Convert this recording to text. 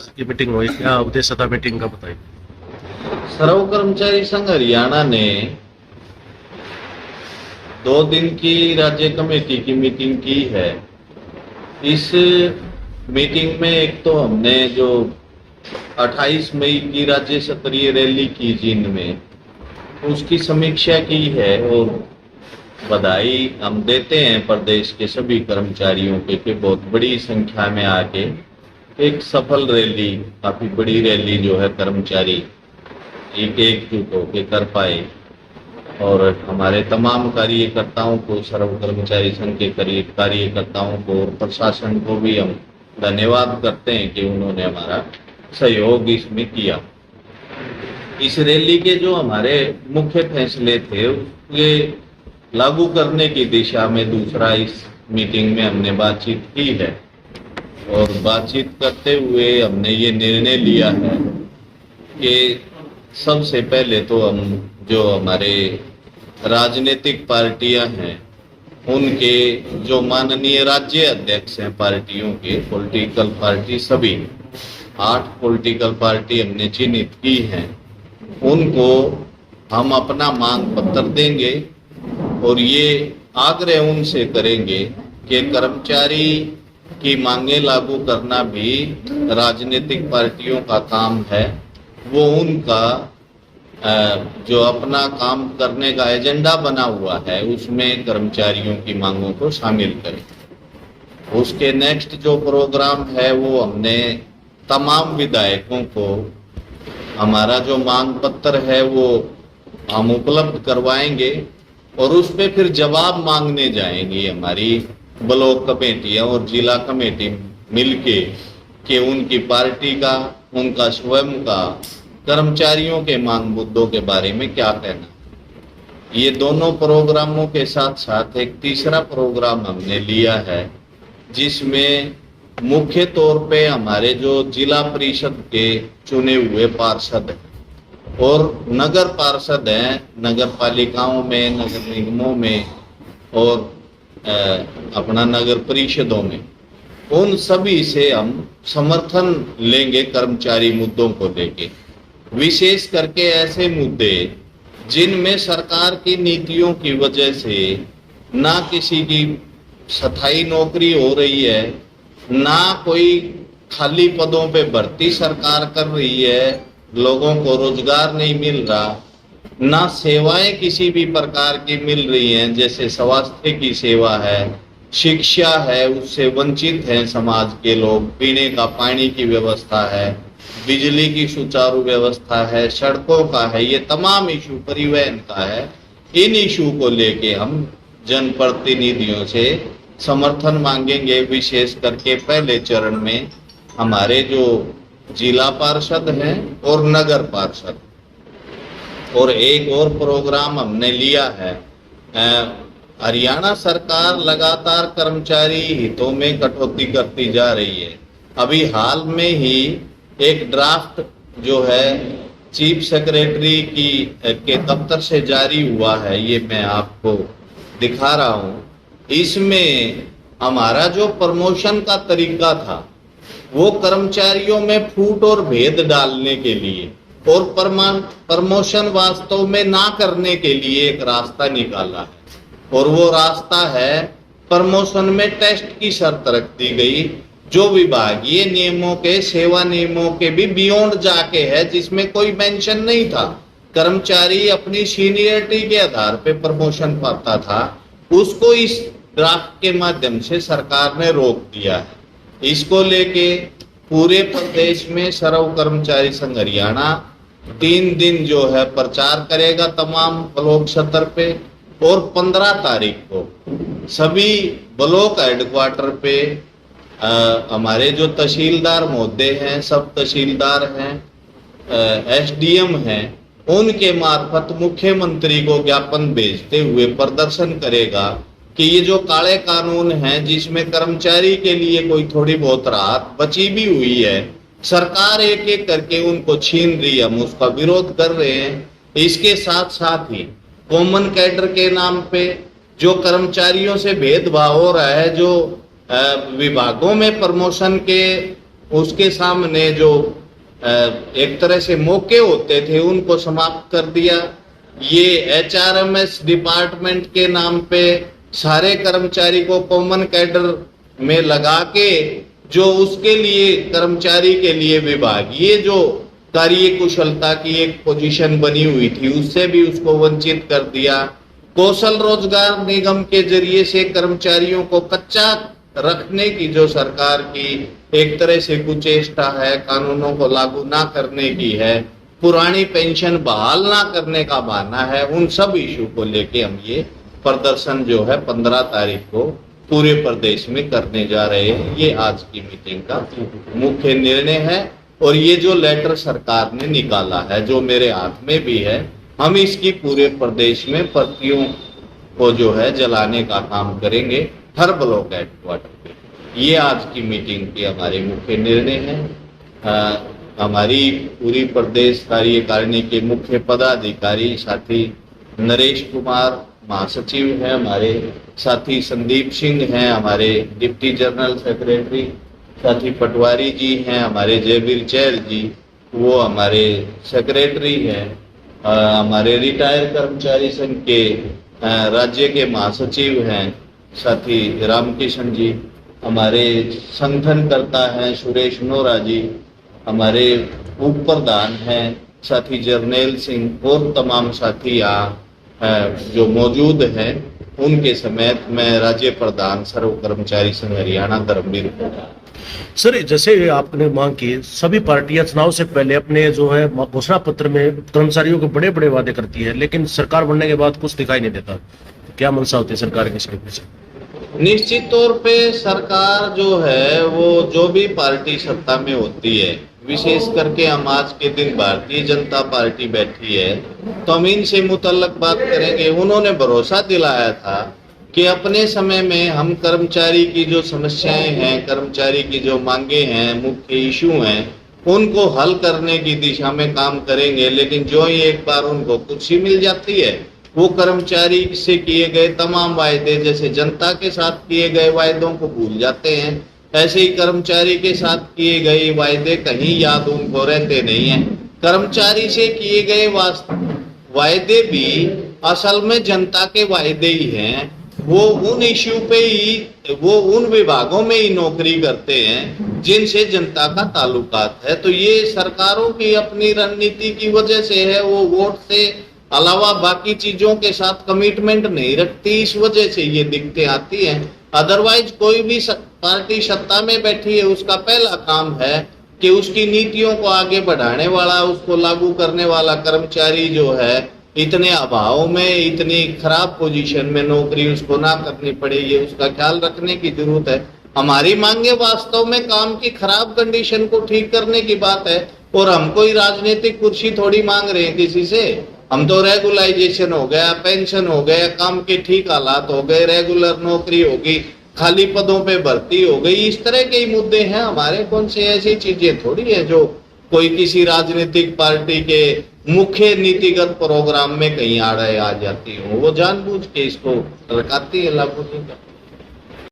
की मीटिंग हुई, क्या उद्देश्य था मीटिंग का बताइए। सर्व कर्मचारी संघ हरियाणा ने 2 दिन की राज्य कमेटी की मीटिंग की है। इस मीटिंग में एक तो हमने जो 28 मई की राज्य स्तरीय रैली की जींद में, उसकी समीक्षा की है और बधाई हम देते हैं प्रदेश के सभी कर्मचारियों के कि बहुत बड़ी संख्या में आके एक सफल रैली, काफी बड़ी रैली जो है कर्मचारी एकजुट होकर कर पाए। और हमारे तमाम कार्यकर्ताओं को, सर्व कर्मचारी संघ के कार्यकर्ताओं को और प्रशासन को भी हम धन्यवाद करते हैं कि उन्होंने हमारा सहयोग इसमें किया। इस रैली के जो हमारे मुख्य फैसले थे उसके लागू करने की दिशा में दूसरा इस मीटिंग में हमने बातचीत की है और बातचीत करते हुए हमने ये निर्णय लिया है कि सबसे पहले तो हम जो हमारे राजनीतिक पार्टियां हैं उनके जो माननीय राज्य अध्यक्ष हैं पार्टियों के, पॉलिटिकल पार्टी सभी 8 पॉलिटिकल पार्टी हमने चिन्हित की हैं, उनको हम अपना मांग पत्र देंगे और ये आग्रह उनसे करेंगे कि कर्मचारी की मांगे लागू करना भी राजनीतिक पार्टियों का काम है। वो उनका जो अपना काम करने का एजेंडा बना हुआ है उसमें कर्मचारियों की मांगों को शामिल करें। उसके नेक्स्ट जो प्रोग्राम है वो हमने तमाम विधायकों को हमारा जो मांग पत्र है वो हम उपलब्ध करवाएंगे और उस पे फिर जवाब मांगने जाएंगी हमारी ब्लॉक कमेटियां और जिला कमेटी मिलके कि उनकी पार्टी का, उनका स्वयं का कर्मचारियों के मांग मुद्दों के बारे में क्या कहना। ये दोनों प्रोग्रामों के साथ साथ एक तीसरा प्रोग्राम हमने लिया है जिसमें मुख्य तौर पे हमारे जो जिला परिषद के चुने हुए पार्षद और नगर पार्षद हैं, नगर पालिकाओं में, नगर निगमों में और अपना नगर परिषदों में, उन सभी से हम समर्थन लेंगे कर्मचारी मुद्दों को लेके। विशेष करके ऐसे मुद्दे जिनमें सरकार की नीतियों की वजह से ना किसी की स्थायी नौकरी हो रही है, ना कोई खाली पदों पे भर्ती सरकार कर रही है, लोगों को रोजगार नहीं मिल रहा, ना सेवाएं किसी भी प्रकार की मिल रही हैं, जैसे स्वास्थ्य की सेवा है, शिक्षा है, उससे वंचित हैं समाज के लोग, पीने का पानी की व्यवस्था है, बिजली की सुचारू व्यवस्था है, सड़कों का है, ये तमाम इशू, परिवहन का है। इन इशू को लेके हम जनप्रतिनिधियों से समर्थन मांगेंगे। विशेष करके पहले चरण में हमारे जो जिला पार्षद हैं और नगर पार्षद। और एक और प्रोग्राम हमने लिया है, हरियाणा सरकार लगातार कर्मचारी हितों में कटौती करती जा रही है। अभी हाल में ही एक ड्राफ्ट जो है चीफ सेक्रेटरी के दफ्तर से जारी हुआ है, ये मैं आपको दिखा रहा हूँ। इसमें हमारा जो प्रमोशन का तरीका था वो कर्मचारियों में फूट और भेद डालने के लिए और प्रमोशन वास्तव में ना करने के लिए एक रास्ता निकाला है और वो रास्ता है प्रमोशन में टेस्ट की शर्त रख दी गई जो विभागीय नियमों के, सेवा नियमों के भी बियॉन्ड जाके है, जिसमें कोई मेंशन नहीं था। कर्मचारी अपनी सीनियरिटी के आधार पे प्रमोशन पाता था, उसको इस ड्राफ्ट के माध्यम से सरकार ने रोक दिया है। इसको लेके पूरे प्रदेश में सर्व कर्मचारी संघ हरियाणा 3 दिन जो है प्रचार करेगा तमाम ब्लॉक स्तर पे और 15 तारीख को सभी ब्लॉक हेडक्वार्टर पे हमारे जो तहसीलदार महोदय हैं, सब तहसीलदार हैं, एसडीएम हैं, उनके मार्फत मुख्यमंत्री को ज्ञापन भेजते हुए प्रदर्शन करेगा कि ये जो काले कानून हैं जिसमें कर्मचारी के लिए कोई थोड़ी बहुत राहत बची भी हुई है, सरकार एक एक करके उनको छीन रही है, हम उसका विरोध कर रहे हैं। इसके साथ साथ ही कॉमन कैडर के नाम पे जो कर्मचारियों से भेदभाव हो रहा है, जो विभागों में प्रमोशन के उसके सामने जो एक तरह से मौके होते थे उनको समाप्त कर दिया। ये एचआरएमएस डिपार्टमेंट के नाम पे सारे कर्मचारी को कॉमन कैडर में लगा के जो उसके लिए कर्मचारी के लिए विभाग ये जो कार्य कुशलता की एक पोजीशन बनी हुई थी उससे भी उसको वंचित कर दिया। कौशल रोजगार निगम के जरिए से कर्मचारियों को कच्चा रखने की जो सरकार की एक तरह से कुचेष्टा है, कानूनों को लागू ना करने की है, पुरानी पेंशन बहाल ना करने का बहाना है, उन सब इशू को लेके हम ये प्रदर्शन जो है 15 तारीख को पूरे प्रदेश में करने जा रहे हैं। ये आज की मीटिंग का मुख्य निर्णय है और ये जो लेटर सरकार ने निकाला है जो मेरे हाथ में भी है, हम इसकी पूरे प्रदेश में प्रतियों को जो है जलाने का काम करेंगे हर ब्लॉक हेडक्वार्टर पे। ये आज की मीटिंग के हमारे मुख्य निर्णय हैं। हमारी पूरी प्रदेश कार्यकारिणी के मुख्य पदाधिकारी साथी नरेश कुमार महासचिव हैं, हमारे साथी संदीप सिंह हैं, हमारे डिप्टी जनरल सेक्रेटरी साथी पटवारी जी हैं, हमारे जयवीर चैल जी वो हमारे सेक्रेटरी हैं, हमारे रिटायर कर्मचारी संघ के राज्य के महासचिव हैं साथी रामकिशन जी, हमारे संगठनकर्ता हैं सुरेश नोरा जी, हमारे उप प्रधान हैं साथी जरनैल सिंह और तमाम साथी यहाँ जो मौजूद हैं उनके समेत मैं राज्य प्रधान सर्व कर्मचारी संघ हरियाणा धर्मवीर। सर, जैसे आपने मांग की सभी पार्टियां चुनाव से पहले अपने जो है घोषणा पत्र में कर्मचारियों के बड़े बड़े वादे करती है, लेकिन सरकार बनने के बाद कुछ दिखाई नहीं देता। तो क्या मंशा होती है सरकार की इसके पीछे? निश्चित तौर पे सरकार जो है वो जो भी पार्टी सत्ता में होती है, विशेष करके हम आज के दिन भारतीय जनता पार्टी बैठी है तो हम इनसे मुतल्लक बात करेंगे। उन्होंने भरोसा दिलाया था कि अपने समय में हम कर्मचारी की जो समस्याएं हैं, कर्मचारी की जो मांगे हैं, मुख्य इशू हैं, उनको हल करने की दिशा में काम करेंगे। लेकिन जो ही एक बार उनको कुर्सी मिल जाती है वो कर्मचारी से किए गए तमाम वायदे, जैसे जनता के साथ किए गए वायदों को भूल जाते हैं, ऐसे ही कर्मचारी के साथ किए गए वायदे कहीं याद उनको रहते नहीं हैं। कर्मचारी से किए गए वायदे भी असल में जनता के वायदे ही हैं। वो उन इश्यू पे ही, वो उन विभागों में ही नौकरी करते हैं जिनसे जनता का ताल्लुकात है। तो ये सरकारों की अपनी रणनीति की वजह से है, वो वोट से अलावा बाकी चीजों के साथ कमिटमेंट नहीं रखती, इस वजह से ये दिक्कतें आती हैं। अदरवाइज कोई भी पार्टी सत्ता में बैठी है उसका पहला काम है कि उसकी नीतियों को आगे बढ़ाने वाला, उसको लागू करने वाला कर्मचारी जो है इतने अभाव में, इतनी खराब पोजीशन में नौकरी उसको ना करनी पड़े, ये उसका ख्याल रखने की जरूरत है। हमारी मांगे वास्तव में काम की खराब कंडीशन को ठीक करने की बात है और हम कोई राजनीतिक कुर्सी थोड़ी मांग रहे हैं किसी से। हम तो रेगुलाइजेशन हो गया, पेंशन हो गया, काम के ठीक हालात हो गए, रेगुलर नौकरी होगी, खाली पदों पे भर्ती हो गई, इस तरह के ही मुद्दे हैं हमारे। कौन से ऐसी चीजें थोड़ी है जो कोई किसी राजनीतिक पार्टी के मुख्य नीतिगत प्रोग्राम में कहीं आ जाती हो, वो जानबूझ के इसको रखाती है, लागू नहीं करती।